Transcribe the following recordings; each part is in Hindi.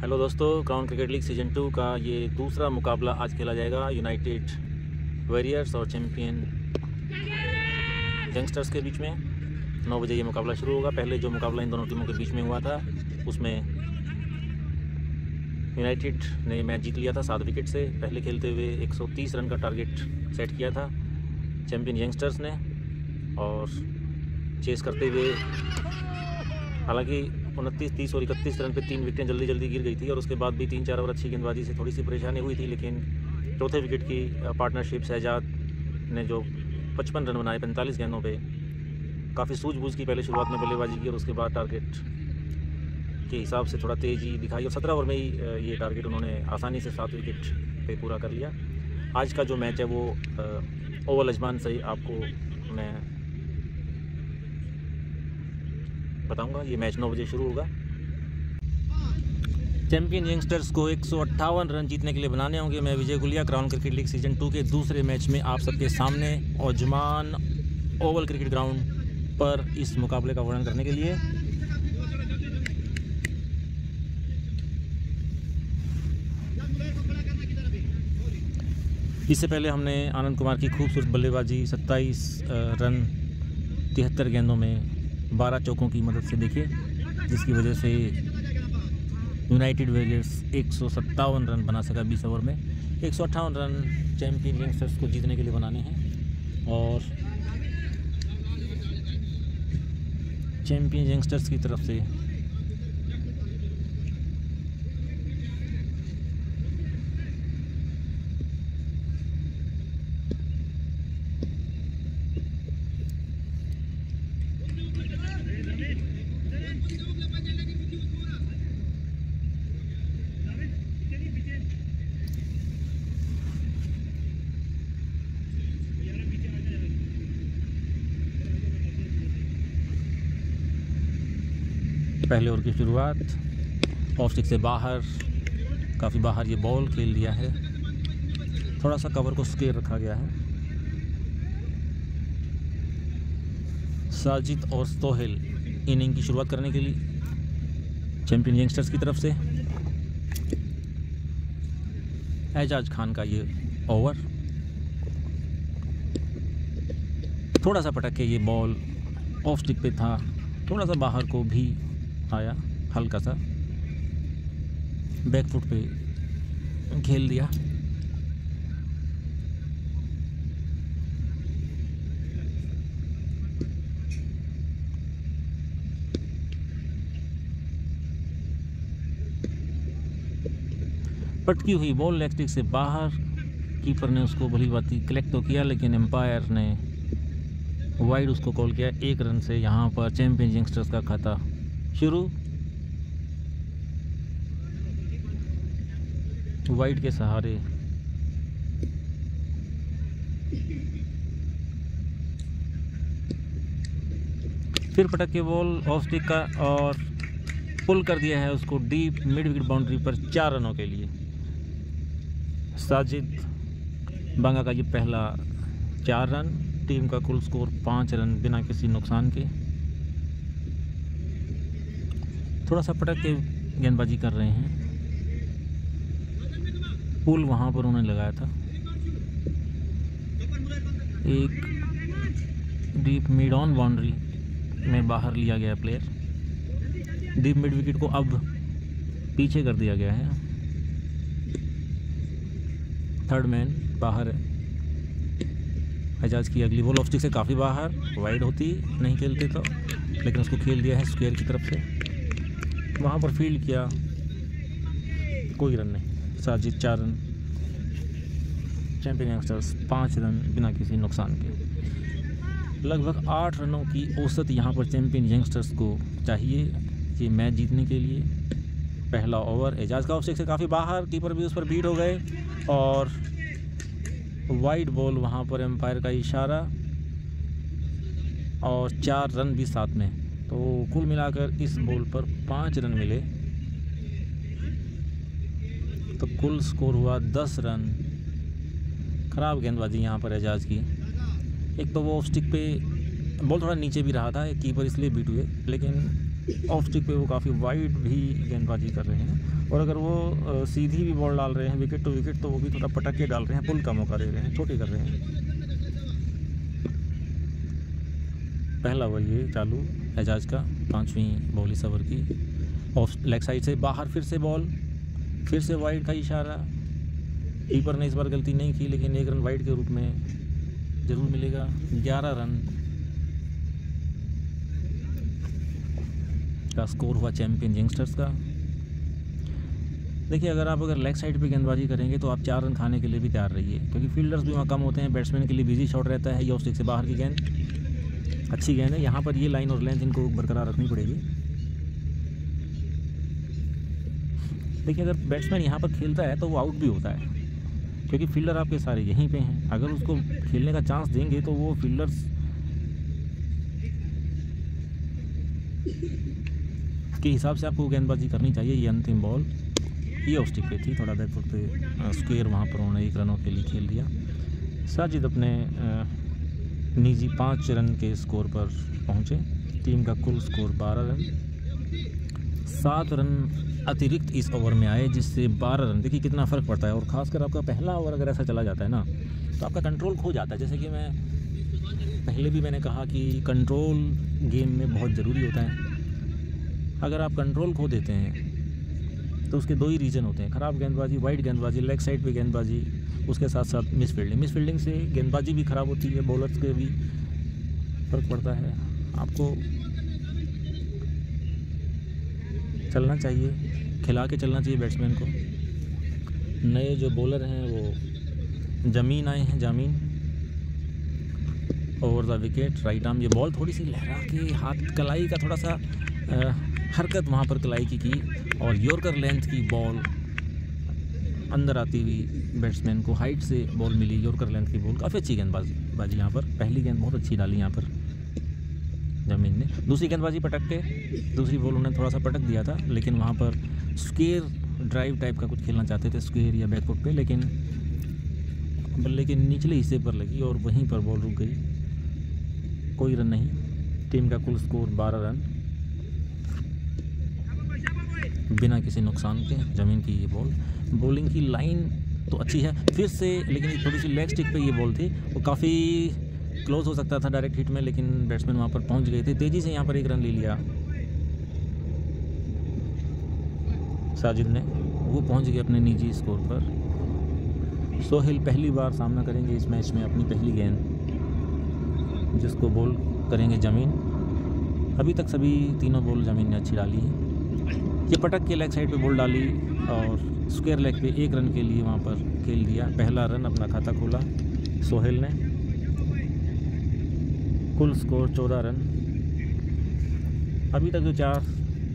हेलो दोस्तों, क्राउन क्रिकेट लीग सीजन 2 का ये दूसरा मुकाबला आज खेला जाएगा यूनाइटेड वॉरियर्स और चैम्पियन यंगस्टर्स के बीच में। 9 बजे ये मुकाबला शुरू होगा। पहले जो मुकाबला इन दोनों टीमों के बीच में हुआ था उसमें यूनाइटेड ने मैच जीत लिया था 7 विकेट से। पहले खेलते हुए 130 रन का टारगेट सेट किया था चैम्पियन यंगस्टर्स ने, और चेस करते हुए हालांकि 29, 30 और 31 रन पे 3 विकेटें जल्दी गिर गई थी, और उसके बाद भी 3-4 ओवर अच्छी गेंदबाजी से थोड़ी सी परेशानी हुई थी। लेकिन चौथे विकेट की पार्टनरशिप शहजाद ने जो 55 रन बनाए 45 गेंदों पे, काफ़ी सूझबूझ की पहले शुरुआत में बल्लेबाजी की, और उसके बाद टारगेट के हिसाब से थोड़ा तेज़ी दिखाई, और 17 ओवर में ही ये टारगेट उन्होंने आसानी से 7 विकेट पे पूरा कर लिया। आज का जो मैच है वो ओवल अजमान से आपको मैं बताऊंगा। ये मैच 9 बजे शुरू होगा। चैम्पियन यंगस्टर्स को 158 रन जीतने के लिए बनाने होंगे। मैं Vijay Gulia, crown cricket league season 2 के दूसरे मैच में आप सबके सामने अजमान ओवल क्रिकेट ग्राउंड पर इस मुकाबले का वर्णन करने के लिए। इससे पहले हमने आनंद कुमार की खूबसूरत बल्लेबाजी 27 रन 73 गेंदों में 12 चौकों की मदद से देखे, जिसकी वजह से यूनाइटेड वॉरियर्स 157 रन बना सका 20 ओवर में। 158 रन चैम्पियन यंगस्टर्स को जीतने के लिए बनाने हैं, और चैम्पियन यंगस्टर्स की तरफ से पहले ओवर की शुरुआत ऑफ स्टिक से बाहर, काफ़ी बाहर ये बॉल खेल दिया है। थोड़ा सा कवर को स्क्वेयर रखा गया है। साजिद और सोहेल इनिंग की शुरुआत करने के लिए चैम्पियन यंगस्टर्स की तरफ से। एजाज खान का ये ओवर, थोड़ा सा पटक के ये बॉल ऑफ स्टिक पे था, थोड़ा सा बाहर को भी आया, हल्का सा बैक फुट पे खेल दिया। पटकी हुई बॉल लेग स्टिक से बाहर, कीपर ने उसको भली भांति कलेक्ट तो किया, लेकिन एम्पायर ने वाइड उसको कॉल किया। 1 रन से यहाँ पर चैम्पियन यंगस्टर्स का खाता शुरू। वाइड के सहारे फिर पटक के बॉल ऑफ स्टिक का, और पुल कर दिया है उसको डीप मिड विकेट बाउंड्री पर 4 रनों के लिए। साजिद बांगा का ये पहला 4 रन, टीम का कुल स्कोर 5 रन बिना किसी नुकसान के। थोड़ा सा पटक के गेंदबाजी कर रहे हैं। पुल वहाँ पर उन्होंने लगाया था। एक डीप मिड ऑन बाउंड्री में बाहर लिया गया प्लेयर। डीप मिड विकेट को अब पीछे कर दिया गया है। थर्ड मैन बाहर है। एजाज की अगली बॉल ऑफ स्टिक से काफ़ी बाहर, वाइड होती नहीं खेलते तो, लेकिन उसको खेल दिया है स्क्वायर की तरफ से। वहाँ पर फील्ड किया, कोई रन नहीं। Sajid 4 run, champion youngsters 5 run बिना किसी नुकसान के। लगभग 8 रनों की औसत यहाँ पर चैम्पियन यंगस्टर्स को चाहिए ये मैच जीतने के लिए। पहला ओवर एजाज का ऑफ स्टिक से काफ़ी बाहर, कीपर भी उस पर बीट हो गए, और वाइड बॉल वहाँ पर एम्पायर का इशारा, और 4 रन भी साथ में। तो कुल मिलाकर इस बॉल पर 5 रन मिले, तो कुल स्कोर हुआ 10 रन। ख़राब गेंदबाजी यहाँ पर एजाज की। एक तो वो ऑफ स्टिक पे बॉल थोड़ा नीचे भी रहा था, एक कीपर इसलिए बीट हुए, लेकिन ऑफ स्टिक पे वो काफ़ी वाइड भी गेंदबाजी कर रहे हैं, और अगर वो सीधी भी बॉल डाल रहे हैं विकेट टू विकेट तो वो भी थोड़ा पटक के डाल रहे हैं, पुल का मौका दे रहे हैं, छोटे कर रहे हैं। पहला ओवर ये चालू एजाज का, 5वीं बॉल इस ओवर की। ऑफ लेग साइड से बाहर फिर से बॉल, फिर से वाइड का इशारा। कीपर ने इस बार गलती नहीं की, लेकिन 1 रन वाइड के रूप में ज़रूर मिलेगा। 11 रन का स्कोर हुआ चैंपियन यंगस्टर्स का। देखिए, अगर लेग साइड पे गेंदबाजी करेंगे तो आप 4 रन खाने के लिए भी तैयार रहिए, क्योंकि फील्डर्स भी वहाँ कम होते हैं, बैट्समैन के लिए बिजी शॉट रहता है। ये ऑफ स्टिक से बाहर की गेंद, अच्छी गेंद है। यहाँ पर ये लाइन और लेंथ इनको बरकरार रखनी पड़ेगी। देखिए, अगर बैट्समैन यहाँ पर खेलता है तो वो आउट भी होता है, क्योंकि फील्डर आपके सारे यहीं पे हैं। अगर उसको खेलने का चांस देंगे तो वो फील्डर्स के हिसाब से आपको गेंदबाजी करनी चाहिए। ये अंतिम बॉल ये ऑफ स्टिक पे थी, थोड़ा बैकफुट पे स्क्वायर वहाँ पर उन्होंने 1 रनों के लिए खेल दिया। साजिद अपने निजी 5 रन के स्कोर पर पहुँचे। टीम का कुल स्कोर 12 रन। 7 रन अतिरिक्त इस ओवर में आए, जिससे 12 रन। देखिए कितना फ़र्क पड़ता है, और ख़ासकर आपका पहला ओवर अगर ऐसा चला जाता है ना तो आपका कंट्रोल खो जाता है। जैसे कि पहले भी मैंने कहा कि कंट्रोल गेम में बहुत ज़रूरी होता है। अगर आप कंट्रोल खो देते हैं तो उसके 2 ही रीज़न होते हैं, ख़राब गेंदबाजी, वाइड गेंदबाजी, लेग साइड पे गेंदबाजी, उसके साथ साथ मिस फील्डिंग से गेंदबाजी भी ख़राब होती है, बॉलर्स के भी फ़र्क पड़ता है। आपको चलना चाहिए, खिला के चलना चाहिए बैट्समैन को। नए जो बॉलर हैं वो जामीन आए हैं, जामीन over the wicket, right arm. ये बॉल थोड़ी सी लहरा के हाथ, कलाई का थोड़ा सा हरकत वहाँ पर कलाई की और यॉर्कर लेंथ की बॉल अंदर आती हुई बैट्समैन को हाइट से बॉल मिली, यॉर्कर लेंथ की बॉल। काफ़ी अच्छी गेंदबाजी यहाँ पर, पहली गेंद बहुत अच्छी डाली यहाँ पर जमीन ने। दूसरी गेंदबाजी पटक के, दूसरी बॉल उन्होंने थोड़ा सा पटक दिया था, लेकिन वहाँ पर स्क्वेयर ड्राइव टाइप का कुछ खेलना चाहते थे, स्क्वेयर या बैकफुट पे, लेकिन बल्ले के निचले हिस्से पर लगी और वहीं पर बॉल रुक गई। कोई रन नहीं। टीम का कुल स्कोर 12 रन बिना किसी नुकसान के। ज़मीन की ये बॉल, बॉलिंग की लाइन तो अच्छी है फिर से, लेकिन थोड़ी सी लेग स्टिक पे ये बॉल थी, वो काफ़ी क्लोज हो सकता था डायरेक्ट हिट में, लेकिन बैट्समैन वहाँ पर पहुँच गए थे। तेज़ी से यहाँ पर 1 रन ले लिया साजिद ने, वो पहुँच गए अपने निजी स्कोर पर। सोहेल पहली बार सामना करेंगे इस मैच में, अपनी पहली गेंद जिसको बॉल करेंगे ज़मीन। अभी तक सभी तीनों बॉल ज़मीन ने अच्छी डाली है। ये पटक के लेग साइड पे बॉल डाली और स्क्वायर लेग पे 1 रन के लिए वहाँ पर खेल दिया। पहला रन अपना खाता खोला सोहेल ने। कुल स्कोर 14 रन। अभी तक जो 4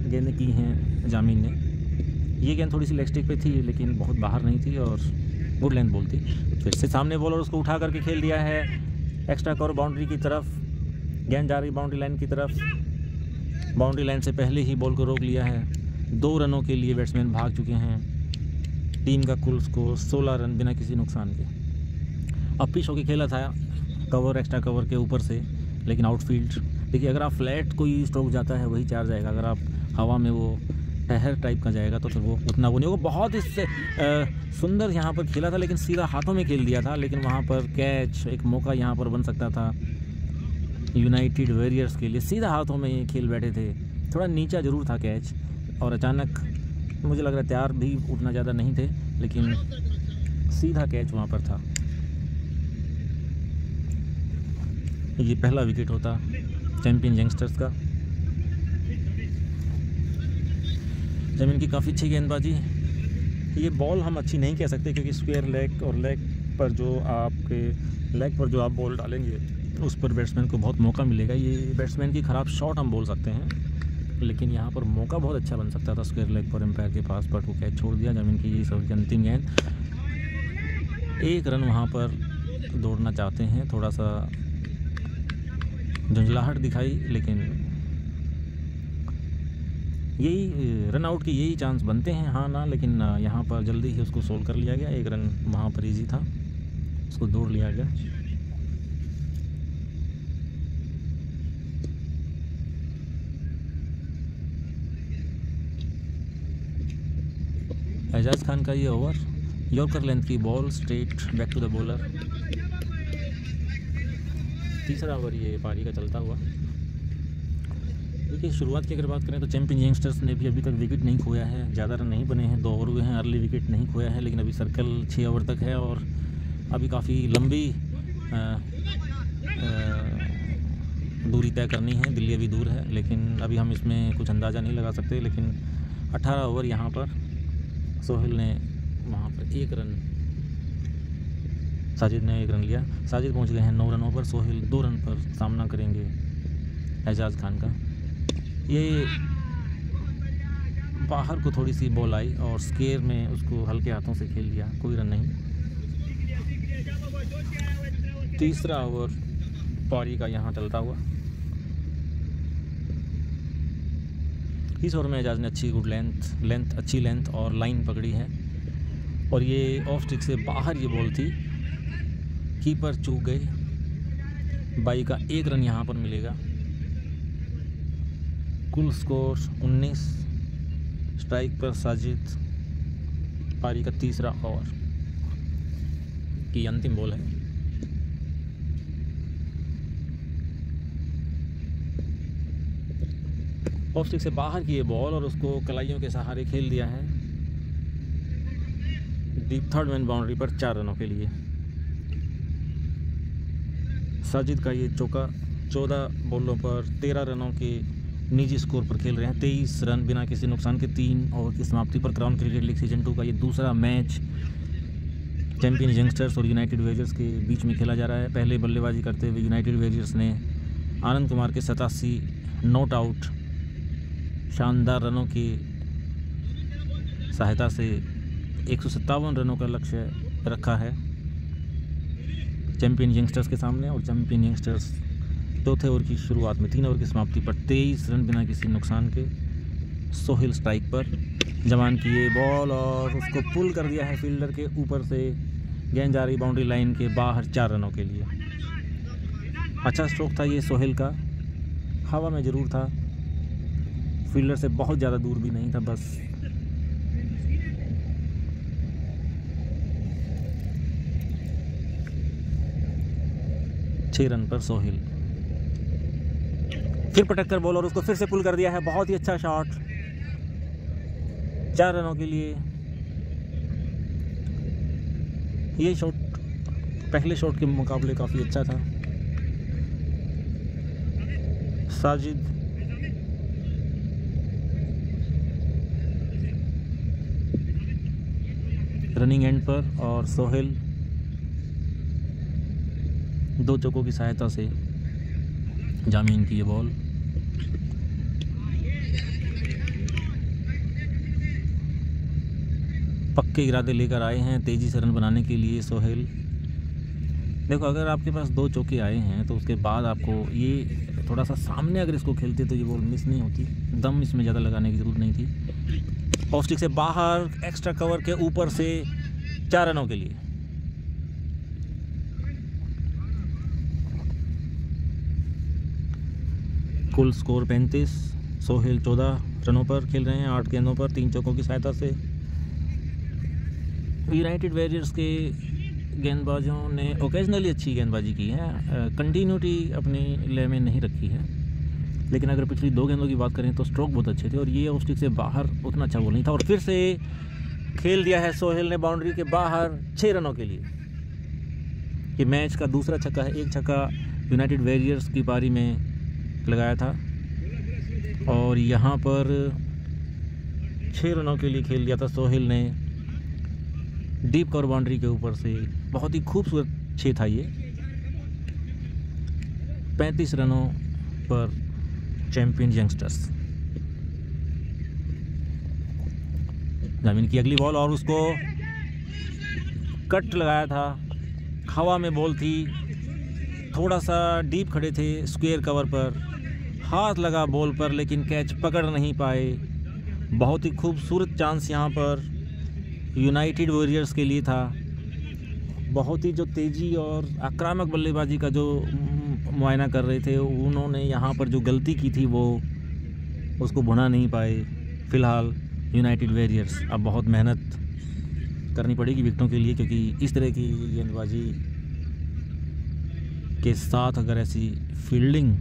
गेंदें की हैं जामीन ने, ये गेंद थोड़ी सी लेग स्टिक पे थी लेकिन बहुत बाहर नहीं थी और गुड लेंथ बॉल थी। फिर से सामने बॉलर उसको उठा करके खेल दिया है एक्स्ट्रा कवर बाउंड्री की तरफ। गेंद जा रही बाउंड्री लाइन की तरफ, बाउंड्री लाइन से पहले ही बॉल को रोक लिया है। 2 रनों के लिए बैट्समैन भाग चुके हैं। टीम का कुल स्कोर 16 रन बिना किसी नुकसान के। अब पिच होके खेला था कवर, एक्स्ट्रा कवर के ऊपर से, लेकिन आउटफील्ड। देखिए, अगर आप फ्लैट कोई स्ट्रोक जाता है वही 4 जाएगा, अगर आप हवा में वो टहर टाइप का जाएगा तो फिर वो उतना वो नहीं होगा। बहुत इससे सुंदर यहाँ पर खेला था, लेकिन सीधा हाथों में खेल दिया था, लेकिन वहाँ पर कैच, एक मौका यहाँ पर बन सकता था यूनाइटेड वॉरियर्स के लिए। सीधा हाथों में ये खेल बैठे थे, थोड़ा नीचा ज़रूर था कैच, और अचानक मुझे लग रहा है तैयार भी उतना ज़्यादा नहीं थे, लेकिन सीधा कैच वहाँ पर था। ये पहला विकेट होता चैंपियन यंगस्टर्स का। ज़मीन की काफ़ी अच्छी गेंदबाजी। ये बॉल हम अच्छी नहीं कह सकते, क्योंकि स्क्वायर लेग और लेग पर जो आप बॉल डालेंगे उस पर बैट्समैन को बहुत मौका मिलेगा। ये बैट्समैन की ख़राब शॉट हम बोल सकते हैं, लेकिन यहाँ पर मौका बहुत अच्छा बन सकता था स्क्वायर लेग पर एम्पायर के पास, बट वो कैच छोड़ दिया। ज़मीन की ये सब अंतिम गेंद। 1 रन वहाँ पर दौड़ना चाहते हैं, थोड़ा सा झुंझलाहट दिखाई, लेकिन यही रन आउट के यही चांस बनते हैं, हाँ ना, लेकिन यहाँ पर जल्दी ही उसको सोल्व कर लिया गया। 1 रन वहाँ पर इजी था, उसको दौड़ लिया गया। एजाज खान का ये ओवर, यॉर्कर लेंथ की ball, straight back to the bowler. तीसरा ओवर ये पारी का चलता हुआ। देखिए शुरुआत की अगर बात करें तो चैंपियन यंगस्टर्स ने भी अभी तक विकेट नहीं खोया है, ज़्यादा रन नहीं बने हैं, 2 ओवर हुए हैं, अर्ली विकेट नहीं खोया है, लेकिन अभी सर्कल 6 ओवर तक है और अभी काफ़ी लंबी दूरी तय करनी है। दिल्ली अभी दूर है, लेकिन अभी हम इसमें कुछ अंदाज़ा नहीं लगा सकते। लेकिन 18 ओवर यहाँ पर सोहेल ने वहाँ पर 1 रन, साजिद ने 1 रन लिया। साजिद पहुँच गए हैं 9 रनों पर, सोहेल 2 रन पर सामना करेंगे एजाज खान का। ये बाहर को थोड़ी सी बॉल आई और स्केयर में उसको हल्के हाथों से खेल लिया, कोई रन नहीं। तीसरा ओवर पारी का यहाँ चलता हुआ। इस ओवर में एजाज ने अच्छी गुड अच्छी लेंथ और लाइन पकड़ी है और ये ऑफ स्टिक से बाहर ये बॉल थी, कीपर चूक गए। बाई का 1 रन यहाँ पर मिलेगा। कुल स्कोर 19। स्ट्राइक पर साजिद। पारी का तीसरा ओवर की अंतिम बॉल है। ऑफ स्टिक से बाहर की ये बॉल और उसको कलाइयों के सहारे खेल दिया है डीप थर्ड मैन बाउंड्री पर 4 रनों के लिए। साजिद का ये चौका 14 बॉलों पर 13 रनों के निजी स्कोर पर खेल रहे हैं। 23 रन बिना किसी नुकसान के 3 ओवर की समाप्ति पर क्राउन क्रिकेट लीग सीजन 2 का ये दूसरा मैच चैंपियन यंगस्टर्स और यूनाइटेड वेरियर्स के बीच में खेला जा रहा है। पहले बल्लेबाजी करते हुए यूनाइटेड वेरियर्स ने आनंद कुमार के 87 नॉट आउट शानदार रनों की सहायता से 157 रनों का लक्ष्य रखा है चैंपियन यंगस्टर्स के सामने। और चैंपियन यंगस्टर्स चौथे ओवर की शुरुआत में 3 ओवर की समाप्ति पर 23 रन बिना किसी नुकसान के। सोहेल स्ट्राइक पर, जवान की ये बॉल और उसको पुल कर दिया है फील्डर के ऊपर से। गेंद जा रही बाउंड्री लाइन के बाहर 4 रनों के लिए। अच्छा स्ट्रोक था ये सोहेल का, हवा में ज़रूर था, फील्डर से बहुत ज़्यादा दूर भी नहीं था, बस 6 रन पर सोहेल। फिर पटक कर बॉल और उसको फिर से पुल कर दिया है। बहुत ही अच्छा शॉट, 4 रनों के लिए। ये शॉट पहले शॉट के मुकाबले काफ़ी अच्छा था। साजिद रनिंग एंड पर और सोहेल 2 चौकों की सहायता से जामीन की ये बॉल। पक्के इरादे लेकर आए हैं तेज़ी से रन बनाने के लिए सोहेल। देखो अगर आपके पास 2 चौके आए हैं तो उसके बाद आपको ये थोड़ा सा सामने अगर इसको खेलते तो ये बॉल मिस नहीं होती। दम इसमें ज़्यादा लगाने की ज़रूरत नहीं थी। ऑफ स्टिक से बाहर एक्स्ट्रा कवर के ऊपर से 4 रनों के लिए। कुल स्कोर 35। सोहेल 14 रनों पर खेल रहे हैं, 8 गेंदों पर 3 चौकों की सहायता से। यूनाइटेड वेरियर्स के गेंदबाजों ने ओकेजनली अच्छी गेंदबाजी की है, कंटिन्यूटी अपनी ले में नहीं रखी है। लेकिन अगर पिछली 2 गेंदों की बात करें तो स्ट्रोक बहुत अच्छे थे और ये ऑफ स्टिक से बाहर उतना अच्छा बॉल नहीं था। और फिर से खेल दिया है सोहेल ने बाउंड्री के बाहर 6 रनों के लिए। ये मैच का दूसरा छक्का है। 1 छक्का यूनाइटेड वेरियर्स की पारी में लगाया था और यहाँ पर 6 रनों के लिए खेल दिया था सोहेल ने डीप कवर बाउंड्री के ऊपर से। बहुत ही खूबसूरत 6 था ये। 35 रनों पर चैंपियन यंगस्टर्स। जमीन की अगली बॉल और उसको कट लगाया था, हवा में बॉल थी, थोड़ा सा डीप खड़े थे स्क्वायर कवर पर, हाथ लगा बॉल पर लेकिन कैच पकड़ नहीं पाए। बहुत ही खूबसूरत चांस यहाँ पर यूनाइटेड वॉरियर्स के लिए था। बहुत ही जो तेज़ी और आक्रामक बल्लेबाजी का जो मुआयना कर रहे थे, उन्होंने यहाँ पर जो गलती की थी वो उसको भुना नहीं पाए। फ़िलहाल यूनाइटेड वॉरियर्स। अब बहुत मेहनत करनी पड़ेगी विकेटों के लिए, क्योंकि इस तरह की गेंदबाजी के साथ अगर ऐसी फील्डिंग।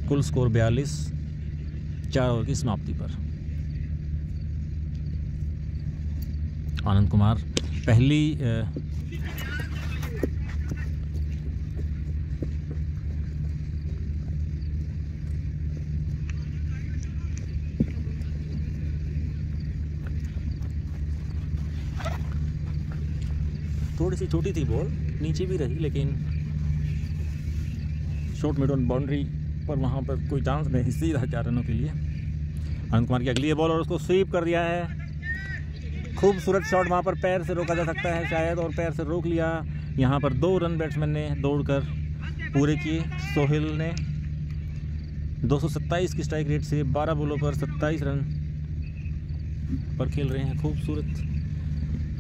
कुल स्कोर 42, 4 ओवर की समाप्ति पर। आनंद कुमार पहली थोड़ी सी छोटी थी बॉल, नीचे भी रही, लेकिन शॉर्ट मिड ऑन बाउंड्री पर वहाँ पर कोई चांस नहीं, सीधा 4 रनों के लिए। आनंद कुमार की अगली बॉल और उसको स्वीप कर दिया है। खूबसूरत शॉट, वहाँ पर पैर से रोका जा सकता है शायद, और पैर से रोक लिया। यहाँ पर 2 रन बैट्समैन ने दौड़कर पूरे किए। सोहेल ने 227 की स्ट्राइक रेट से 12 बॉलों पर 27 रन पर खेल रहे हैं। खूबसूरत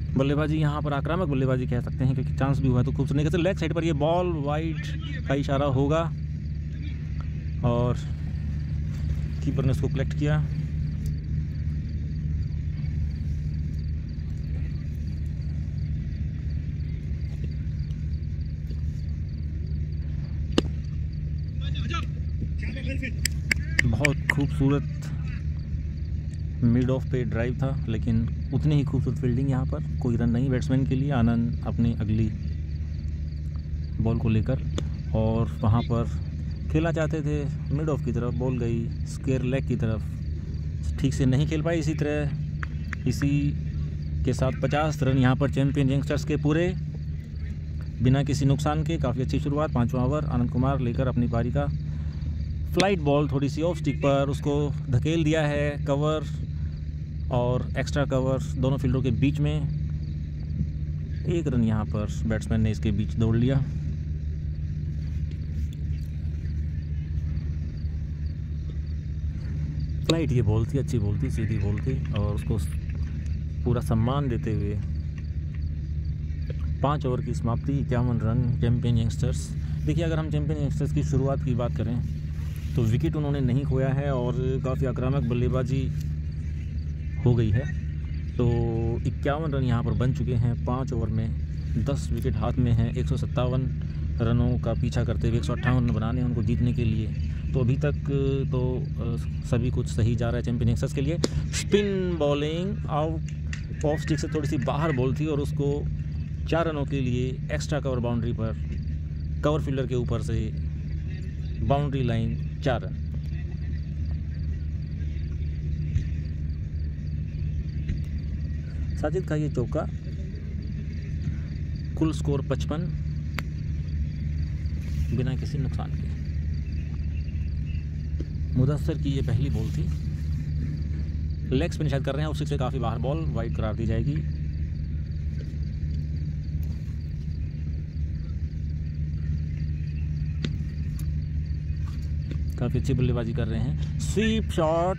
बल्लेबाजी, यहाँ पर आक्रामक बल्लेबाजी कह सकते हैं, क्योंकि चांस भी हुआ तो खूबसूरत नहीं। लेग साइड पर ये बॉल वाइड का इशारा होगा और कीपर ने इसको कलेक्ट किया। बहुत खूबसूरत मिड ऑफ पे ड्राइव था, लेकिन उतनी ही खूबसूरत फील्डिंग। यहाँ पर कोई रन नहीं बैट्समैन के लिए। आनंद अपनी अगली बॉल को लेकर और वहाँ पर खेलना चाहते थे मिड ऑफ की तरफ, बॉल गई स्क्वायर लेग की तरफ, ठीक से नहीं खेल पाए। इसी तरह इसी के साथ 50 रन यहाँ पर चैंपियन यंगस्टर्स के पूरे बिना किसी नुकसान के। काफ़ी अच्छी शुरुआत। 5वां ओवर आनंद कुमार लेकर अपनी पारी का। फ्लाइट बॉल थोड़ी सी ऑफ स्टिक पर, उसको धकेल दिया है कवर और एक्स्ट्रा कवर दोनों फील्डरों के बीच में। 1 रन यहाँ पर बैट्समैन ने इसके बीच दौड़ लिया। फ्लाइट ये बॉल थी, अच्छी बॉल थी, सीधी बॉल थी, और उसको पूरा सम्मान देते हुए 5 ओवर की समाप्ति, 51 रन चैंपियन यंगस्टर्स। देखिए, अगर हम चैंपियन यंगस्टर्स की शुरुआत की बात करें तो विकेट उन्होंने नहीं खोया है और काफ़ी आक्रामक बल्लेबाजी हो गई है। तो 51 रन यहाँ पर बन चुके हैं 5 ओवर में। 10 विकेट हाथ में हैं। 157 रनों का पीछा करते हुए 158 रन बनाने हैं उनको जीतने के लिए। तो अभी तक तो सभी कुछ सही जा रहा है चैंपियन यंगस्टर्स के लिए। Spin bowling out of stick से थोड़ी सी बाहर बॉल थी और उसको 4 रनों के लिए एक्स्ट्रा कवर बाउंड्री पर, कवर फील्डर के ऊपर से बाउंड्री लाइन 4 रन। साजिद का ये चौका। कुल स्कोर 55 बिना किसी नुकसान के। मुदस्सर की ये पहली बॉल थी। लेग स्पिन शायद कर रहे हैं, उसी से काफ़ी बाहर बॉल, वाइड करार दी जाएगी। काफ़ी अच्छी बल्लेबाजी कर रहे हैं। स्वीप शॉट,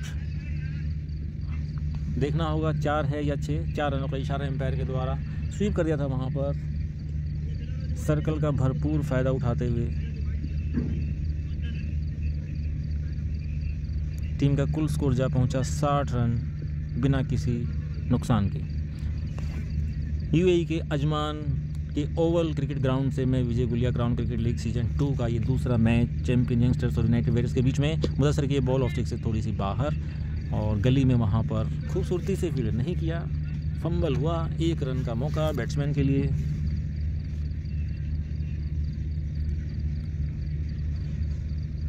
देखना होगा 4 है या 6। 4 रनों का इशारा एम्पायर के द्वारा। स्वीप कर दिया था वहाँ पर, सर्कल का भरपूर फ़ायदा उठाते हुए। टीम का कुल स्कोर जा पहुंचा 60 रन बिना किसी नुकसान के। यूएई के अजमान के ओवल क्रिकेट ग्राउंड से मैं Vijay Gulia crown cricket league season 2 का ये दूसरा मैच चैंपियन यंगस्टर्स और यूनाइटेड वॉरियर्स के बीच में। मुदस्सर की बॉल ऑफ स्टिक से थोड़ी सी बाहर और गली में वहाँ पर खूबसूरती से फील्ड नहीं किया, फंबल हुआ। 1 रन का मौका बैट्समैन के लिए।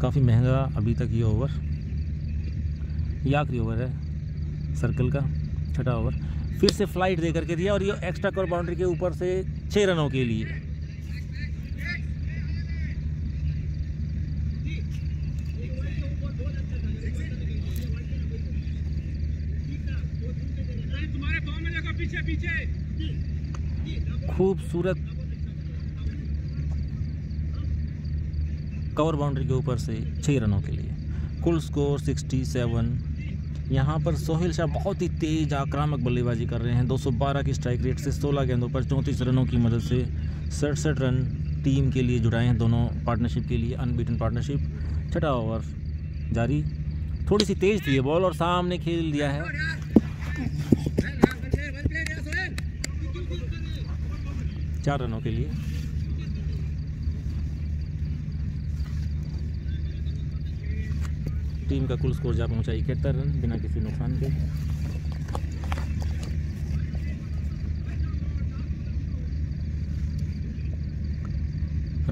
काफ़ी महंगा अभी तक ये ओवर, ये आखिरी ओवर है सर्कल का, 6ठा ओवर। फिर से फ्लाइट दे करके दिया और ये एक्स्ट्रा कवर बाउंड्री के ऊपर से 6 रनों के लिए। खूबसूरत कवर बाउंड्री के ऊपर से 6 रनों के लिए। कुल स्कोर 67। यहाँ पर सोहेल शाह बहुत ही तेज़ आक्रामक बल्लेबाजी कर रहे हैं। 212 की स्ट्राइक रेट से 16 गेंदों पर 34 रनों की मदद से 67 रन टीम के लिए जुटाए हैं, दोनों पार्टनरशिप के लिए, अनबीटन पार्टनरशिप। 6ठा ओवर जारी। थोड़ी सी तेज थी ये बॉल और सामने खेल दिया है। चार रनों के लिए। टीम का कुल स्कोर जा पहुंचा 71 रन बिना किसी नुकसान के।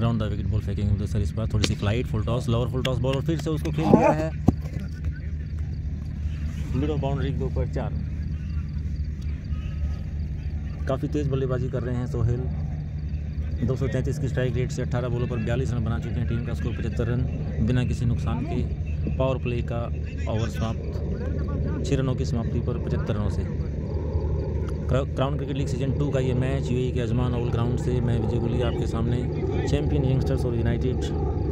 राउंड द विकेट बॉल फेंकेंगे सर इस बार। थोड़ी सी flight, full toss, lower full toss ball और फिर से उसको खेल दिया है मिड ऑफ बाउंड्री के ऊपर 4। काफ़ी तेज़ बल्लेबाजी कर रहे हैं सोहेल। 233 की स्ट्राइक रेट से 18 बॉलों पर 42 रन बना चुके हैं। टीम का स्कोर 75 रन बिना किसी नुकसान के। पावर प्ले का ओवर समाप्त 6 रनों की समाप्ति पर 75 रनों से। क्राउन क्रिकेट लीग सीजन 2 का ये मैच यूएई के अजमान ओवल ग्राउंड से मैं विजय गुली आपके सामने चैंपियन यंगस्टर्स और यूनाइटेड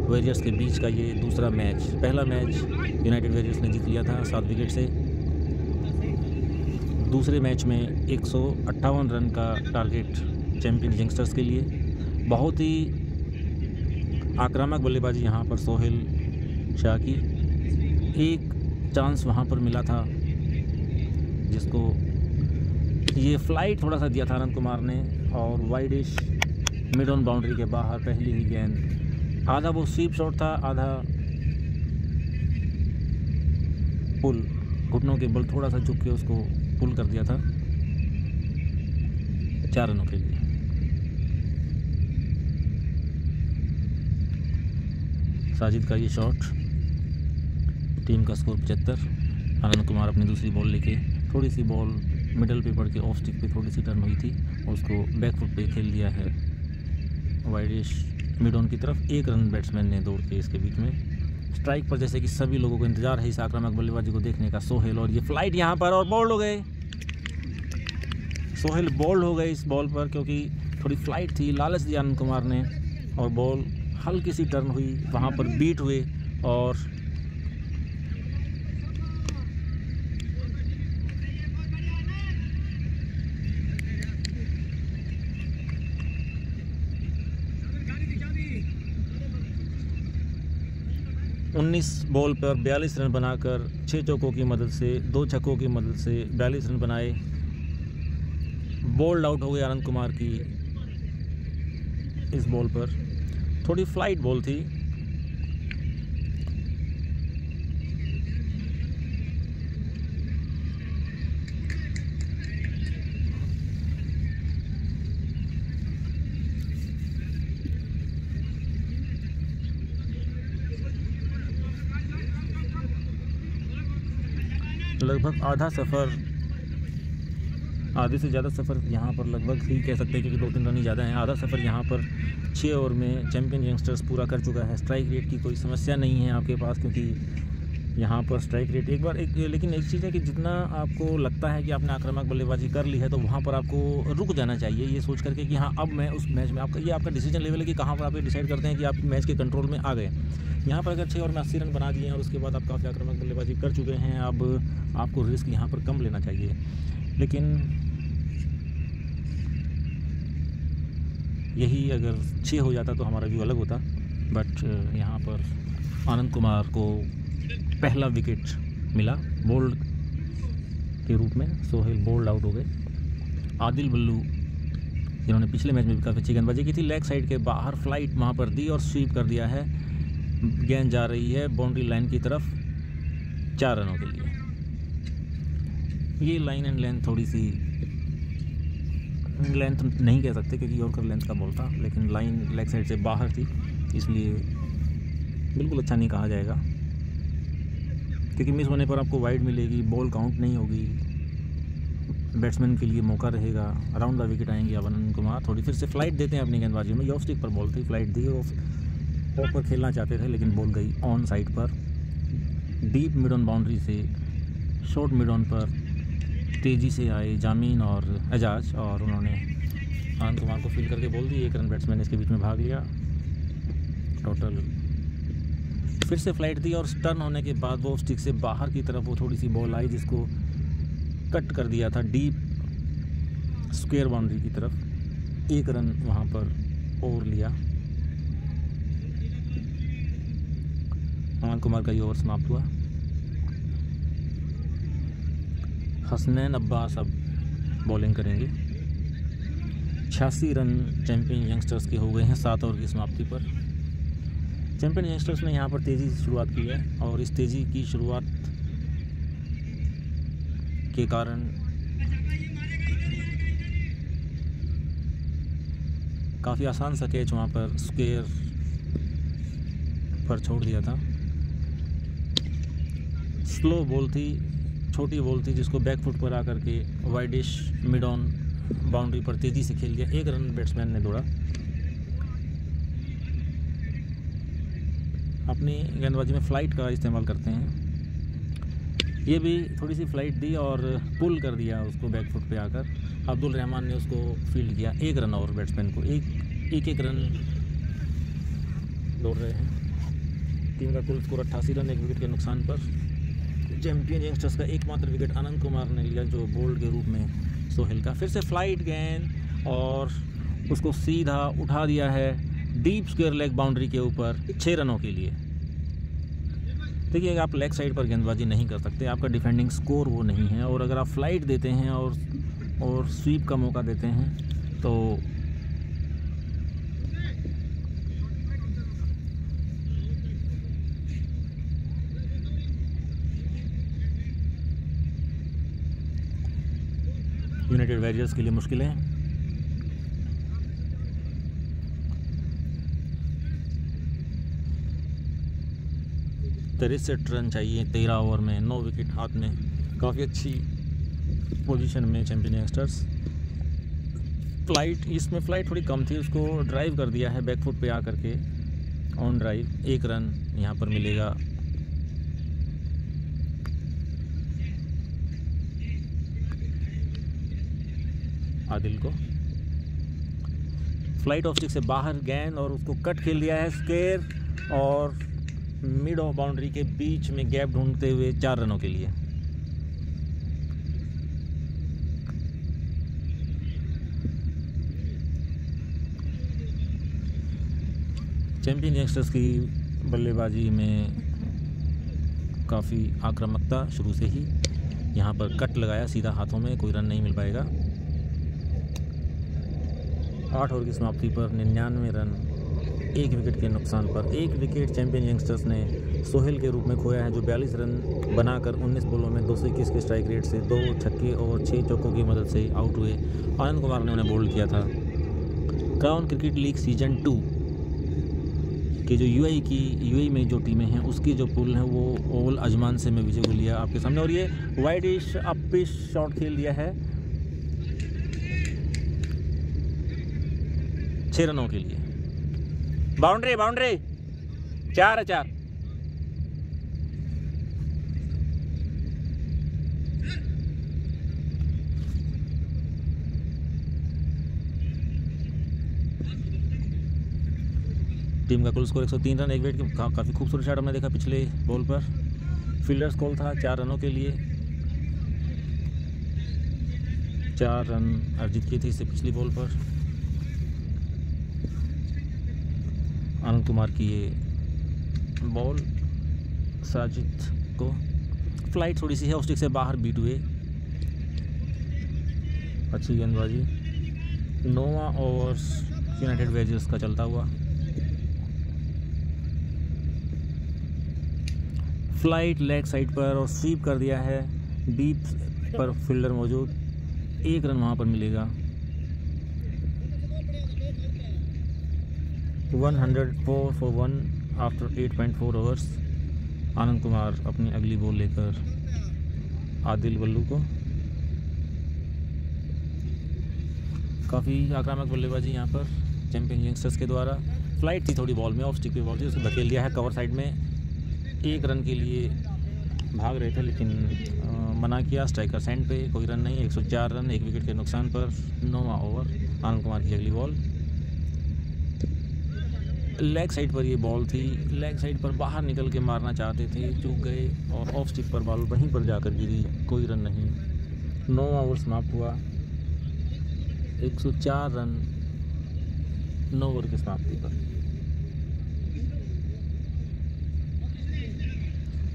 वॉरियर्स के बीच का ये दूसरा मैच। पहला मैच यूनाइटेड वॉरियर्स ने जीत लिया था 7 विकेट से। दूसरे मैच में 158 रन का टारगेट चैंपियन यंगस्टर्स के लिए। बहुत ही आक्रामक बल्लेबाजी यहाँ पर सोहेल शाह की। एक चांस वहाँ पर मिला था जिसको ये फ्लाइट थोड़ा सा दिया था अनंत कुमार ने और वाइडिश मिड ऑन बाउंड्री के बाहर पहली ही गेंद। आधा वो स्वीप शॉट था, आधा पुल, घुटनों के बल थोड़ा सा झुक के उसको पुल कर दिया था 4 रनों के लिए। साजिद का ये शॉट। टीम का स्कोर 75। आनंद कुमार अपनी दूसरी बॉल लेके थोड़ी सी बॉल मिडल पे पड़ के ऑफ स्टिक पे थोड़ी सी टर्न हुई थी और उसको बैक फुट पे खेल दिया है वाइडिश मिड ऑन की तरफ। 1 रन बैट्समैन ने दौड़ के इसके बीच में। स्ट्राइक पर जैसे कि सभी लोगों को इंतजार है इस आक्रामक बल्लेबाजी को देखने का सोहेल, और ये फ्लाइट यहाँ पर और बॉल्ड हो गए। सोहेल बॉल्ड हो गए इस बॉल पर क्योंकि थोड़ी फ्लाइट थी, लालच दिया आनंद कुमार ने और बॉल हल्की सी टर्न हुई, वहाँ पर बीट हुए और 19 बॉल पर 42 रन बनाकर 6 चौकों की मदद से 2 छक्कों की मदद से 42 रन बनाए। बोल्ड आउट हो गए आनंद कुमार की इस बॉल पर। थोड़ी फ्लाइट बॉल थी। लगभग आधा सफ़र, आधे से ज़्यादा सफ़र यहाँ पर लगभग ही कह सकते हैं क्योंकि 2-3 रन ही ज़्यादा हैं। आधा सफ़र यहाँ पर 6 ओवर में चैंपियन यंगस्टर्स पूरा कर चुका है। स्ट्राइक रेट की कोई समस्या नहीं है आपके पास क्योंकि यहाँ पर स्ट्राइक रेट लेकिन एक चीज़ है कि जितना आपको लगता है कि आपने आक्रामक बल्लेबाजी कर ली है तो वहाँ पर आपको रुक जाना चाहिए ये सोच करके कि हाँ अब मैं उस मैच में आपका डिसीजन लेवल है कि कहाँ पर आप ये डिसाइड करते हैं कि आप मैच के कंट्रोल में आ गए। यहाँ पर अगर 6 ओवर में 80 रन बना दिए हैं और उसके बाद आप काफ़ी आक्रामक बल्लेबाजी कर चुके हैं, अब आपको रिस्क यहाँ पर कम लेना चाहिए। लेकिन यही अगर 6 हो जाता तो हमारा व्यू अलग होता। बट यहाँ पर आनंद कुमार को पहला विकेट मिला बोल्ड के रूप में। सोहेल बोल्ड आउट हो गए। आदिल बल्लू जिन्होंने पिछले मैच में भी काफ़ी अच्छी गेंदबाजी की थी, लेग साइड के बाहर फ्लाइट वहाँ पर दी और स्वीप कर दिया है। गेंद जा रही है बाउंड्री लाइन की तरफ 4 रनों के लिए। ये लाइन एंड लेंथ, थोड़ी सी लेंथ नहीं कह सकते क्योंकि यॉर्कर लेंथ का बॉल था, लेकिन लाइन लेग साइड से बाहर थी इसलिए बिल्कुल अच्छा नहीं कहा जाएगा क्योंकि मिस होने पर आपको वाइड मिलेगी, बॉल काउंट नहीं होगी, बैट्समैन के लिए मौका रहेगा, अराउंड द विकेट आएंगे। अब आनंद कुमार थोड़ी फिर से फ्लाइट देते हैं अपनी गेंदबाजी में। ऑफ स्टिक पर बॉल थी, फ्लाइट दी, ऑफ पर खेलना चाहते थे लेकिन बॉल गई ऑन साइड पर। डीप मिड ऑन बाउंड्री से शॉर्ट मिड ऑन पर तेज़ी से आए जामीन और एजाज और उन्होंने आनंद कुमार को फील करके बोल दी। 1 रन बैट्समैन इसके बीच में भाग लिया। टोटल फिर से फ्लाइट दी और टर्न होने के बाद वो स्टिक से बाहर की तरफ वो थोड़ी सी बॉल आई जिसको कट कर दिया था डीप स्क्वायर बाउंड्री की तरफ। 1 रन वहाँ पर और लिया। आनंद कुमार का ये ओवर समाप्त हुआ। हसनैन अब्बास अब बॉलिंग करेंगे। 86 रन चैंपियन यंगस्टर्स के हो गए हैं 7 ओवर की समाप्ति पर। चैंपियन यंगस्टर्स ने यहाँ पर तेज़ी से शुरुआत की है और इस तेज़ी की शुरुआत के कारण काफ़ी आसान सा कैच वहाँ पर स्क्वायर पर छोड़ दिया था। स्लो बॉल थी, छोटी बॉल थी, जिसको बैक फुट पर आकर के वाइडिश मिड ऑन बाउंड्री पर तेज़ी से खेल दिया। 1 रन बैट्समैन ने दौड़ा। अपनी गेंदबाजी में फ़्लाइट का इस्तेमाल करते हैं। ये भी थोड़ी सी फ़्लाइट दी और पुल कर दिया उसको बैक फुट पे आकर। अब्दुल रहमान ने उसको फील्ड किया। 1 रन और बैट्समैन को एक रन दौड़ रहे हैं। टीम का कुल स्कोर 88 रन, 1 विकेट के नुकसान पर। चैंपियन यंगस्टर्स का एकमात्र विकेट आनंद कुमार ने लिया, जो बोल्ड के रूप में सोहेल का। फिर से फ्लाइट गेंद और उसको सीधा उठा दिया है डीप स्क्वायर लेग बाउंड्री के ऊपर 6 रनों के लिए। देखिए, आप लेग साइड पर गेंदबाजी नहीं कर सकते, आपका डिफेंडिंग स्कोर वो नहीं है। और अगर आप फ्लाइट देते हैं और स्वीप का मौका देते हैं तो यूनाइटेड वॉरियर्स के लिए मुश्किल है। तिरसठ रन चाहिए 13 ओवर में, 9 विकेट हाथ में। काफ़ी अच्छी पोजीशन में चैंपियन यंगस्टर्स। इसमें फ़्लाइट थोड़ी कम थी, उसको ड्राइव कर दिया है बैक फुट पे आकर के ऑन ड्राइव। 1 रन यहाँ पर मिलेगा। आदिल को फ्लाइट ऑफ स्टिक से बाहर गेंद और उसको कट खेल दिया है स्क्वायर और मिड ऑफ बाउंड्री के बीच में गैप ढूंढते हुए 4 रनों के लिए। चैंपियन यंगस्टर्स की बल्लेबाजी में काफ़ी आक्रामकता शुरू से ही। यहाँ पर कट लगाया सीधा हाथों में, कोई रन नहीं मिल पाएगा। 8 ओवर की समाप्ति पर 99 रन, 1 विकेट के नुकसान पर। 1 विकेट चैंपियन यंगस्टर्स ने सोहेल के रूप में खोया है, जो 42 रन बनाकर 19 बॉलों में 221 के स्ट्राइक रेट से 2 छक्के और 6 चौकों की मदद से आउट हुए। आनंद कुमार ने उन्हें बोल्ड किया था। क्राउन क्रिकेट लीग सीजन 2 के जो यूएई में जो टीमें हैं उसकी जो पुल है वो ओवल अजमान से मैं विजय को लिया आपके सामने। और ये वाइडिश अपिश शॉट खेल दिया है 6 रनों के लिए। बाउंड्री 4-4। टीम का कुल स्कोर 103 रन, 1 विकेट। काफ़ी खूबसूरत शॉट हमने देखा पिछले बॉल पर। फील्डर्स कॉल था 4 रनों के लिए। 4 रन अर्जित किए थे इससे पिछली बॉल पर। आनंद कुमार की ये बॉल साजिद को फ्लाइट थोड़ी सी है, स्टिक से बाहर बीट हुए। अच्छी गेंदबाजी। 9वां ओवर यूनाइटेड वॉरियर्स का चलता हुआ। फ्लाइट लेग साइड पर और स्वीप कर दिया है डीप पर फील्डर मौजूद। 1 रन वहाँ पर मिलेगा। 104 for 1 after 8.4 overs. Anand Kumar अपनी अगली बॉल लेकर आदिल वल्लू को। काफ़ी आक्रामक बल्लेबाजी यहाँ पर चैंपियन यंगस्टर्स के द्वारा। फ्लाइट थी थोड़ी बॉल में, ऑफ स्टिक पे बॉल थी, उसको धकेल दिया है कवर साइड में। 1 रन के लिए भाग रहे थे लेकिन मना किया स्ट्राइकर सेंड पे, कोई रन नहीं। 104 रन, 1 विकेट के नुकसान पर। 9वां ओवर। आनंद कुमार की अगली बॉल। लेग साइड पर ये बॉल थी, लेग साइड पर बाहर निकल के मारना चाहते थे, चूक गए और ऑफ स्टिक पर बॉल वहीं पर जाकर गिरी, कोई रन नहीं। 9वां ओवर समाप्त हुआ। 104 रन 9 ओवर की समाप्ति पर।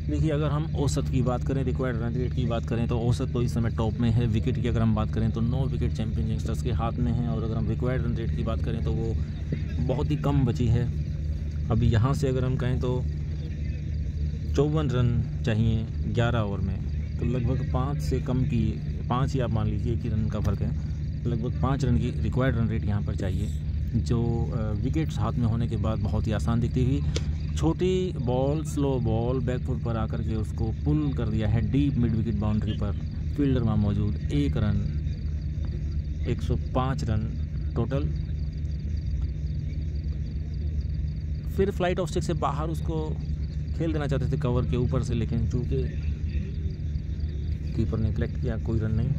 देखिए, अगर हम औसत की बात करें, रिक्वायर्ड रन रेट की बात करें, तो औसत तो इस समय टॉप में है। विकेट की अगर हम बात करें तो 9 विकेट चैंपियन यंगस्टर्स के हाथ में हैं, और अगर हम रिक्वायर्ड रन रेट की बात करें तो वो बहुत ही कम बची है। अभी यहाँ से अगर हम कहें तो 54 रन चाहिए 11 ओवर में, तो लगभग 5 से कम की 5 ही आप मान लीजिए, 1 ही रन का फ़र्क है, लगभग 5 रन की रिक्वायर्ड रन रेट यहाँ पर चाहिए, जो विकेट्स हाथ में होने के बाद बहुत ही आसान दिखती हुई। छोटी बॉल, स्लो बॉल, बैकफुट पर आकर के उसको पुल कर दिया है डीप मिड विकेट बाउंड्री पर, फील्डर वहाँ मौजूद, 1 रन, 105 रन टोटल। फिर फ्लाइट ऑफ स्टिक से बाहर उसको खेल देना चाहते थे कवर के ऊपर से, लेकिन चूँकि कीपर ने कलेक्ट किया, कोई रन नहीं।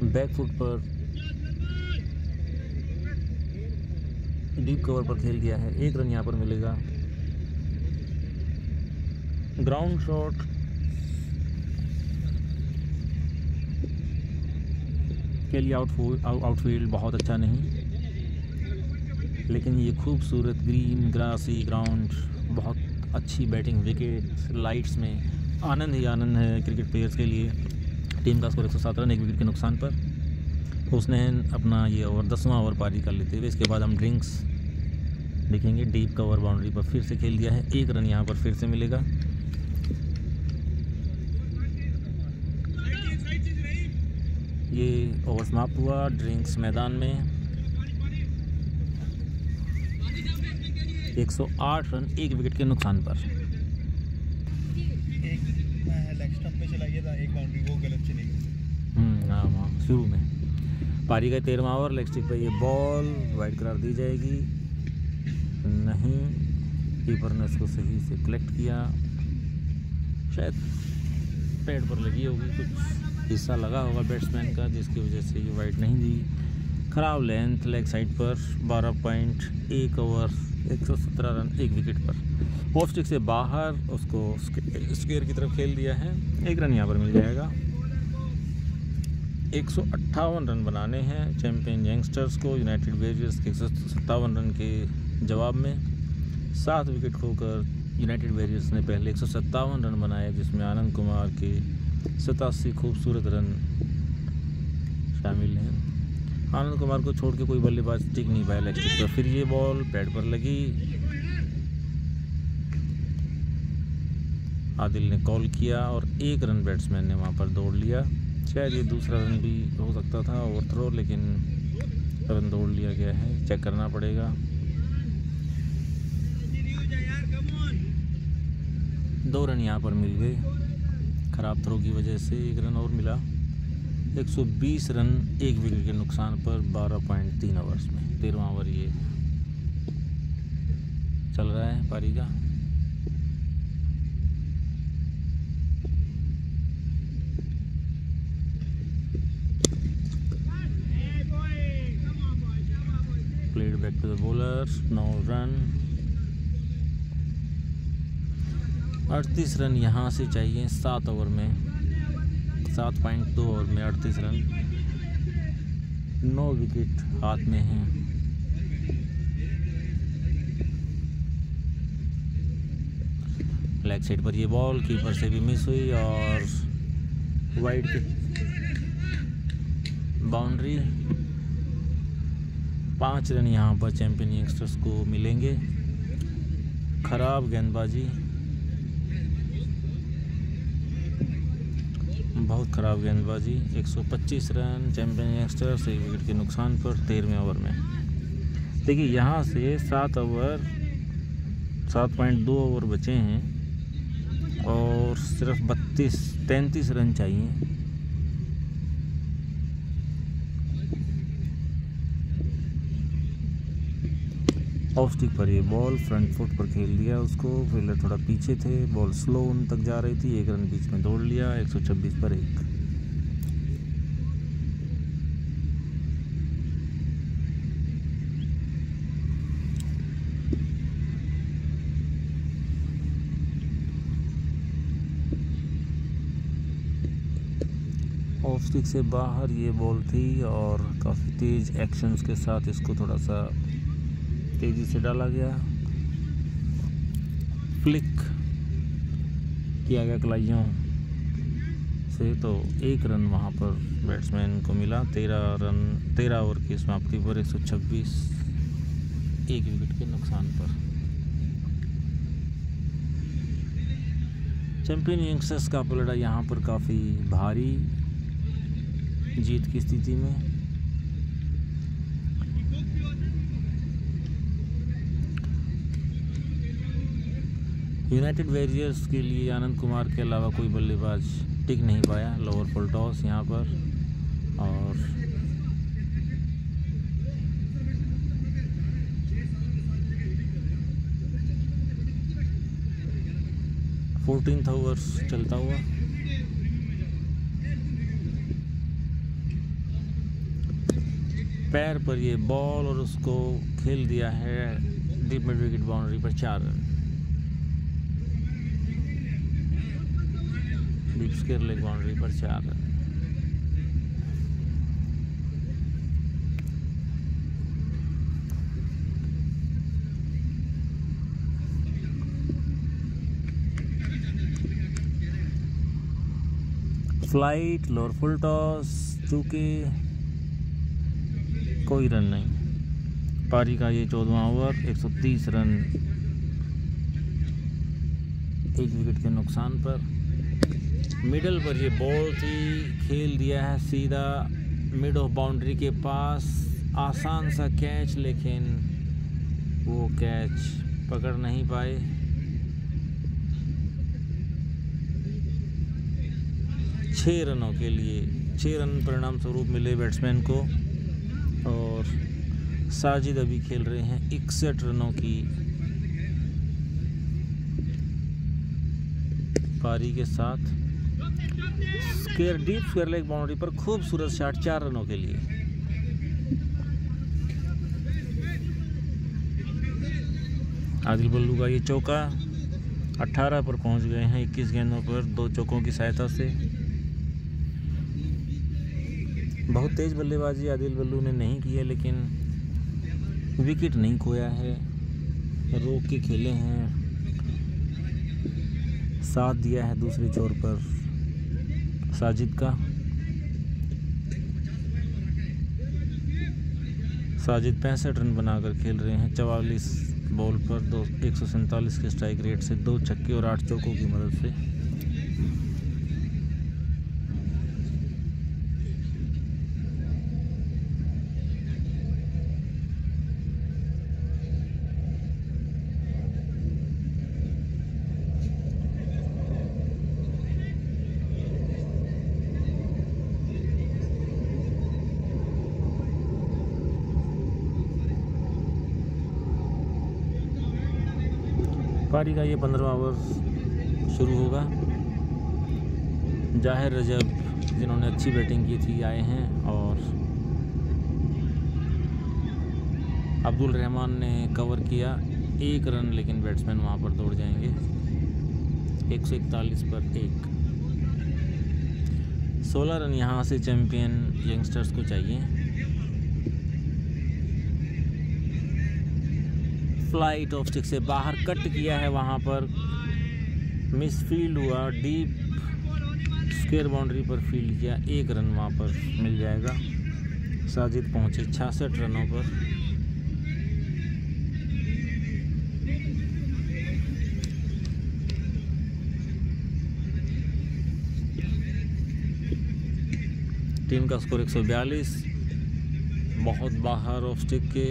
बैकफुट पर डीप कवर पर खेल गया है, 1 रन यहाँ पर मिलेगा। ग्राउंड शॉट के लिए आउटफील्ड बहुत अच्छा नहीं, लेकिन ये खूबसूरत ग्रीन ग्रासी ग्राउंड, बहुत अच्छी बैटिंग, विकेट, लाइट्स में आनंद ही आनंद है क्रिकेट प्लेयर्स के लिए। टीम का स्कोर 107 रन 1 विकेट के नुकसान पर। हुसनैन अपना ये ओवर 10वां ओवर पारी कर लेते हुए, इसके बाद हम ड्रिंक्स देखेंगे। डीप कवर बाउंड्री पर फिर से खेल दिया है, 1 रन यहाँ पर फिर से मिलेगा। ये ओवर समाप्त हुआ। ड्रिंक्स मैदान में 108 रन 1 विकेट के नुकसान पर। लेग स्टंप पे चला गया था, एक बाउंड्री वो गलत चली गई। हाँ, शुरू में पारी का 13वां ओवर, लेग स्टिक पर ये बॉल वाइड करार दी जाएगी, नहीं, कीपर ने उसको सही से कलेक्ट किया, शायद पैड पर लगी होगी, कुछ हिस्सा लगा होगा बैट्समैन का, जिसकी वजह से ये वाइड नहीं दी। ख़राब लेंथ लेग साइड पर, 12.1 ओवर 117 रन 1 विकेट पर। ऑफ स्टिक से बाहर उसको स्क्वायर की तरफ खेल दिया है, 1 रन यहाँ पर मिल जाएगा। 158 रन बनाने हैं चैंपियन यंगस्टर्स को यूनाइटेड वेरियर्स के 157 रन के जवाब में। 7 विकेट खोकर यूनाइटेड वेरियर्स ने पहले 157 रन बनाए, जिसमें आनंद कुमार के 87 खूबसूरत रन शामिल हैं। आनंद कुमार को छोड़ के कोई बल्लेबाज टिक नहीं पाया लेग स्टिक पर। फिर ये बॉल पैड पर लगी, आदिल ने कॉल किया और 1 रन बैट्समैन ने वहाँ पर दौड़ लिया। शायद ये दूसरा रन भी हो सकता था ओवर थ्रो, लेकिन रन दौड़ लिया गया है, चेक करना पड़ेगा। दो रन यहाँ पर मिल गए, ख़राब थ्रो की वजह से 1 रन और मिला। 120 रन 1 विकेट के नुकसान पर 12.3 ओवर्स में। 13वां ओवर ये चल रहा है पारी का। Played back to the bowler, 9 run, 38 run यहाँ से चाहिए 7 ओवर में, 7.2 ओवर में 38 रन। 9 विकेट हाथ में हैं। लेग साइड पर ये बॉल कीपर से भी मिस हुई और वाइड की बाउंड्री। 5 रन यहाँ पर चैंपियन यंगस्टर्स को मिलेंगे। खराब गेंदबाजी, बहुत ख़राब गेंदबाजी। 125 रन चैंपियन यंगस्टर्स 1 विकेट के नुकसान पर 13वें ओवर में। देखिए यहाँ से 7.2 ओवर बचे हैं और सिर्फ 33 रन चाहिए। ऑफ स्टिक पर ये बॉल फ्रंट फुट पर खेल दिया उसको, फील्डर थोड़ा पीछे थे, बॉल स्लो उन तक जा रही थी, 1 रन बीच में दौड़ लिया। 126 पर 1। ऑफ स्टिक से बाहर ये बॉल थी और काफ़ी तेज़ एक्शंस के साथ इसको थोड़ा सा तेज़ी से डाला गया, फ्लिक किया गया कलाइयों से, तो 1 रन वहाँ पर बैट्समैन को मिला। 13 ओवर की समाप्ति पर 126, 1 विकेट के नुकसान पर। चैंपियन यंगस्टर्स का पलड़ा यहाँ पर काफ़ी भारी जीत की स्थिति में। यूनाइटेड वॉरियर्स के लिए आनंद कुमार के अलावा कोई बल्लेबाज टिक नहीं पाया। लोअर फुल टॉस यहाँ पर, और फोर्टीन्थ ओवर्स चलता हुआ पैर पर ये बॉल और उसको खेल दिया है डीप मिड विकेट बाउंड्री पर 4 run. Deep square leg boundary पर 4 run. Flight, lower full toss, चूंकि कोई रन नहीं। पारी का ये 14वां ओवर, 130 रन 1 विकेट के नुकसान पर। मिडल पर ये बॉल थी, खेल दिया है सीधा मिड ऑफ बाउंड्री के पास। आसान सा कैच, लेकिन वो कैच पकड़ नहीं पाए। छह रनों के लिए 6 रन परिणाम स्वरूप मिले बैट्समैन को, और साजिद अभी खेल रहे हैं 61 रनों की पारी के साथ। डीप स्क्वायर लेग बाउंड्री पर खूबसूरत शॉट 4 रनों के लिए। आदिल बल्लू का ये चौका 18 पर पहुंच गए हैं 21 गेंदों पर 2 चौकों की सहायता से। बहुत तेज़ बल्लेबाजी आदिल बल्लू ने नहीं की है, लेकिन विकेट नहीं खोया है, रोक के खेले हैं, साथ दिया है दूसरे छोर पर साजिद का। साजिद 65 रन बनाकर खेल रहे हैं 44 बॉल पर 147 के स्ट्राइक रेट से, 2 छक्के और 8 चौकों की मदद से। पारी का ये 15वां ओवर शुरू होगा। जाहिर रजब जिन्होंने अच्छी बैटिंग की थी आए हैं, और अब्दुल रहमान ने कवर किया 1 रन, लेकिन बैट्समैन वहाँ पर दौड़ जाएंगे। 141 पर 1। 16 रन यहाँ से चैंपियन यंगस्टर्स को चाहिए। फ्लाइट ऑफ स्टिक से बाहर कट किया है, वहाँ पर मिस फील्ड हुआ, डीप स्क्वायर बाउंड्री पर फील्ड किया, 1 रन वहाँ पर मिल जाएगा। साजिद पहुँचे 66 रनों पर। टीम का स्कोर 142। बहुत बाहर ऑफ स्टिक के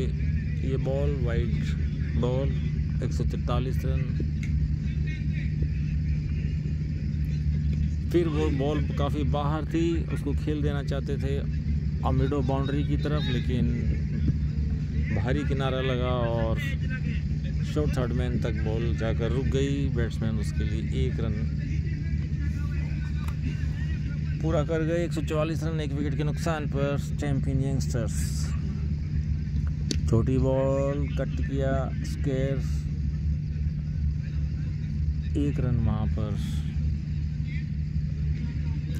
ये बॉल, वाइड बॉल, 143 रन। फिर वो बॉल काफ़ी बाहर थी, उसको खेल देना चाहते थे मिड ऑफ बाउंड्री की तरफ, लेकिन भारी किनारा लगा और शॉर्ट थर्ड मैन तक बॉल जाकर रुक गई। बैट्समैन उसके लिए 1 रन पूरा कर गए। 144 रन 1 विकेट के नुकसान पर चैंपियन यंगस्टर्स। छोटी बॉल कट किया, स्क्वायर, 1 रन वहाँ पर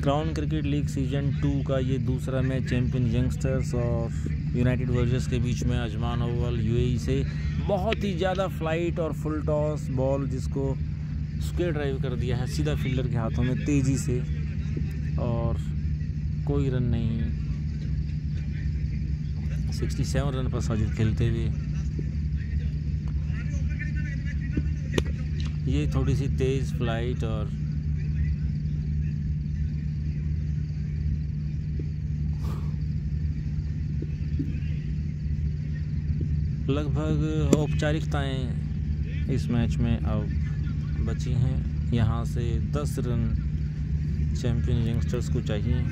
क्राउन क्रिकेट लीग सीजन 2 का ये दूसरा मैच चैंपियन यंगस्टर्स और यूनाइटेड वर्जर्स के बीच में अजमान ओवल यूएई से। बहुत ही ज़्यादा फ्लाइट और फुल टॉस बॉल जिसको स्क्वेयर ड्राइव कर दिया है सीधा फील्डर के हाथों में तेज़ी से, और कोई रन नहीं। 67 रन पर साजिद खेलते हुए। ये थोड़ी सी तेज़ फ्लाइट और लगभग औपचारिकताएं इस मैच में अब बची हैं। यहाँ से 10 रन चैंपियन यंगस्टर्स को चाहिए,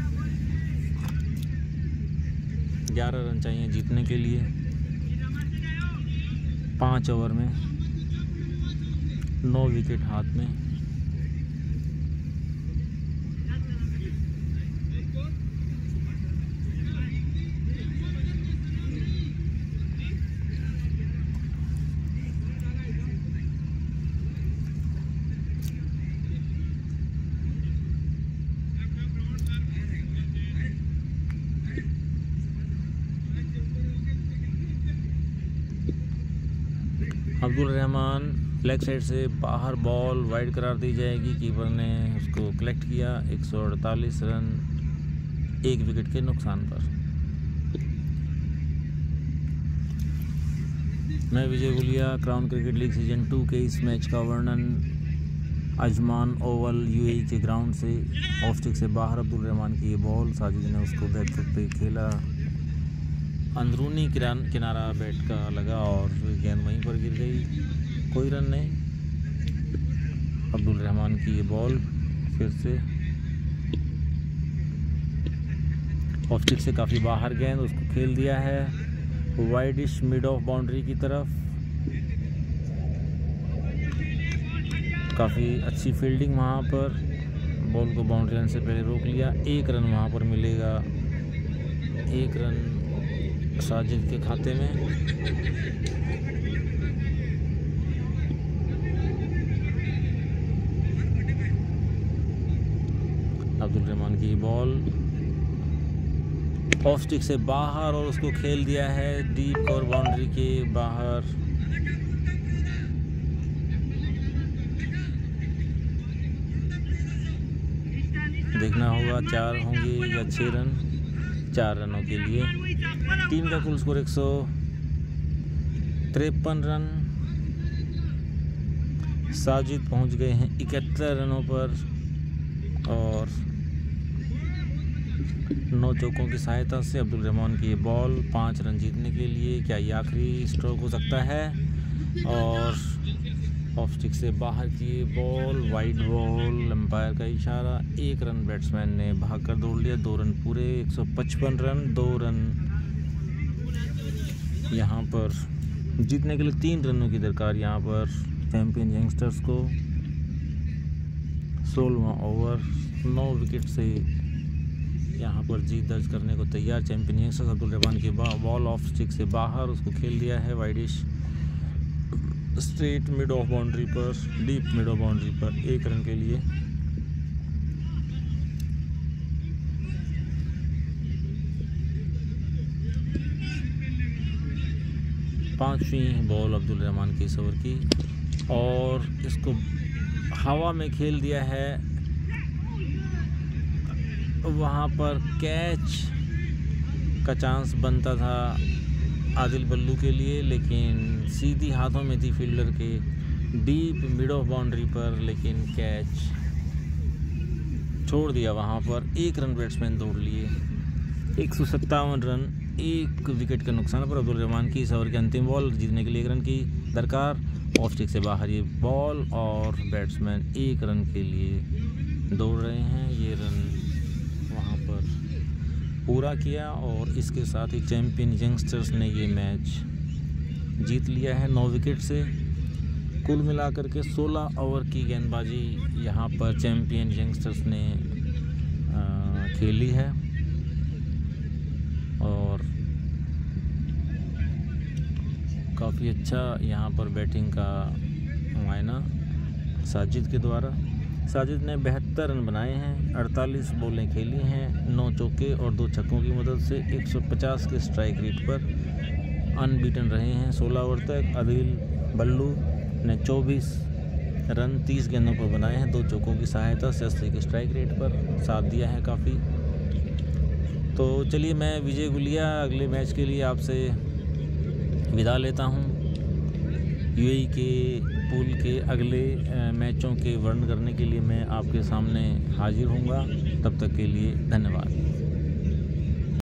11 रन चाहिए जीतने के लिए 5 ओवर में, 9 विकेट हाथ में। अब्दुल रहमान लेग साइड से बाहर, बॉल वाइड करार दी जाएगी। कीपर ने उसको कलेक्ट किया। 148 रन 1 विकेट के नुकसान पर। मैं Vijay Gulia crown cricket league season 2 के इस मैच का वर्णन अजमान ओवल यूएई के ग्राउंड से। ऑफ स्टिक से बाहर अब्दुल रहमान की ये बॉल, साजिद ने उसको बैक फुट पे खेला, अंदरूनी किनारा बैट का लगा और गेंद वहीं पर गिर गई। कोई रन नहीं। अब्दुल रहमान की ये बॉल फिर से ऑफ स्टिक से काफ़ी बाहर गेंद, उसको खेल दिया है वाइडिश मिड ऑफ बाउंड्री की तरफ। काफ़ी अच्छी फील्डिंग वहाँ पर, बॉल को बाउंड्री लाइन से पहले रोक लिया। 1 रन वहाँ पर मिलेगा, 1 रन साजिद के खाते में। अब्दुल रहमान की बॉल ऑफ स्टिक से बाहर और उसको खेल दिया है डीप और बाउंड्री के बाहर। देखना होगा 4 होंगे या 6 रन। 4 रनों के लिए टीम का कुल स्कोर 153 रन। साजिद पहुंच गए हैं 71 रनों पर और 9 चौकों की सहायता से। अब्दुल रहमान की ये बॉल 5 रन जीतने के लिए, क्या ये आखिरी स्ट्रोक हो सकता है? और ऑफ स्टिक से बाहर की ये बॉल, वाइड बॉल, एम्पायर का इशारा। 1 रन बैट्समैन ने भागकर दौड़ लिया। 2 रन पूरे, 155 रन। 2 रन यहाँ पर जीतने के लिए 3 रनों की दरकार यहाँ पर चैंपियन यंगस्टर्स को। 16वां ओवर, 9 विकेट से यहाँ पर जीत दर्ज करने को तैयार चैंपियन यंगस्टर्स। अब्दुल रहमान की बॉल ऑफ स्टिक से बाहर, उसको खेल दिया है widish straight mid of boundary पर, डीप मिड ऑफ बाउंड्री पर 1 रन के लिए। पांचवी बॉल अब्दुल रहमान की इस ओवर की, और इसको हवा में खेल दिया है। वहाँ पर कैच का चांस बनता था आदिल बल्लू के लिए, लेकिन सीधी हाथों में थी फील्डर के डीप मिड ऑफ बाउंड्री पर, लेकिन कैच छोड़ दिया वहाँ पर। 1 रन बैट्समैन दौड़ लिए। 157 रन 1 विकेट के नुकसान पर अब्दुल रहमान की इस ओवर की अंतिम बॉल, जीतने के लिए 1 रन की दरकार। ऑफ स्टिक से बाहर ये बॉल और बैट्समैन 1 रन के लिए दौड़ रहे हैं। ये रन वहाँ पर पूरा किया और इसके साथ ही चैंपियन यंगस्टर्स ने ये मैच जीत लिया है 9 विकेट से। कुल मिलाकर के 16 ओवर की गेंदबाजी यहाँ पर चैंपियन यंगस्टर्स ने खेली है और काफ़ी अच्छा यहाँ पर बैटिंग का मुआयना साजिद के द्वारा। साजिद ने 72 रन बनाए हैं, 48 बॉलें खेली हैं, 9 चौके और 2 छक्कों की मदद से 150 के स्ट्राइक रेट पर अनबीटन रहे हैं 16 ओवर तक। आदिल बल्लू ने 24 रन 30 गेंदों पर बनाए हैं, 2 चौकों की सहायता से 80 के स्ट्राइक रेट पर साथ दिया है काफ़ी। तो चलिए मैं विजय गुलिया अगले मैच के लिए आपसे विदा लेता हूं। यूएई के पूल के अगले मैचों के वर्णन करने के लिए मैं आपके सामने हाजिर हूँगा। तब तक के लिए धन्यवाद।